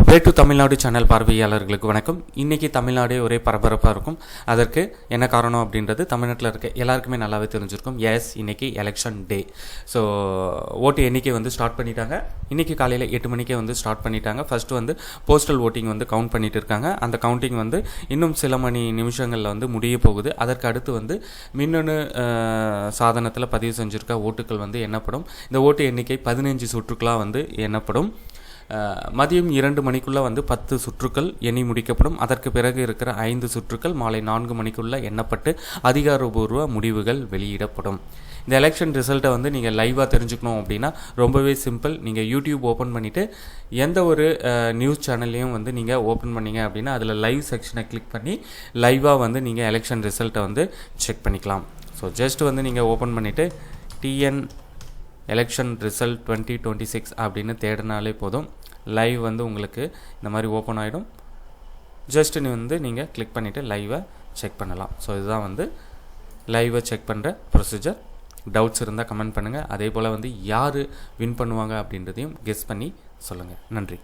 Way to Tamil Nadu channel பார்வையாளர்களுக்கு வணக்கம். இன்றைக்கி தமிழ்நாடே ஒரே பரபரப்பாக இருக்கும். அதற்கு என்ன காரணம் அப்படின்றது தமிழ்நாட்டில் இருக்க எல்லாருக்குமே நல்லாவே தெரிஞ்சிருக்கும். எஸ், இன்றைக்கி எலெக்ஷன் டே. ஸோ ஓட்டு எண்ணிக்கை வந்து ஸ்டார்ட் பண்ணிட்டாங்க. இன்றைக்கி காலையில் 8 மணிக்கே வந்து ஸ்டார்ட் பண்ணிட்டாங்க. ஃபஸ்ட்டு வந்து போஸ்டல் ஓட்டிங் வந்து கவுண்ட் பண்ணிட்டு இருக்காங்க. அந்த கவுண்டிங் வந்து இன்னும் சில மணி நிமிஷங்களில் வந்து முடிய போகுது. அதற்கு அடுத்து வந்து மின்னணு சாதனத்தில் பதிவு செஞ்சுருக்க ஓட்டுக்கள் வந்து எண்ணப்படும். இந்த ஓட்டு எண்ணிக்கை 15 சுற்றுக்களாக வந்து எண்ணப்படும். மதியம் 2 மணிக்குள்ளே வந்து 10 சுற்றுக்கள் எண்ணி முடிக்கப்படும். அதற்கு பிறகு இருக்கிற 5 சுற்றுக்கள் மாலை 4 மணிக்குள்ளே எண்ணப்பட்டு அதிகாரப்பூர்வ முடிவுகள் வெளியிடப்படும். இந்த எலெக்ஷன் ரிசல்ட்டை வந்து நீங்கள் லைவாக தெரிஞ்சுக்கணும் அப்படின்னா ரொம்பவே சிம்பிள். நீங்கள் யூடியூப் ஓப்பன் பண்ணிவிட்டு எந்த ஒரு நியூஸ் சேனல்லையும் வந்து நீங்கள் ஓப்பன் பண்ணிங்க அப்படின்னா அதில் லைவ் செக்ஷனை கிளிக் பண்ணி லைவாக வந்து நீங்கள் எலெக்ஷன் ரிசல்ட்டை வந்து செக் பண்ணிக்கலாம். ஸோ ஜஸ்ட் வந்து நீங்கள் ஓப்பன் பண்ணிவிட்டு டிஎன் எலெக்ஷன் ரிசல்ட் 2026 அப்படின்னு தேடினாலே போதும். லைவ் வந்து உங்களுக்கு இந்த மாதிரி ஓப்பன் ஆகிடும். ஜஸ்ட் வந்து நீங்கள் கிளிக் பண்ணிவிட்டு லைவை செக் பண்ணலாம். ஸோ இதுதான் வந்து லைவை செக் பண்ணுற ப்ரொசீஜர். டவுட்ஸ் இருந்தால் கமெண்ட் பண்ணுங்கள். அதே போல் வந்து யார் வின் பண்ணுவாங்க அப்படின்றதையும் கெஸ் பண்ணி சொல்லுங்கள். நன்றி.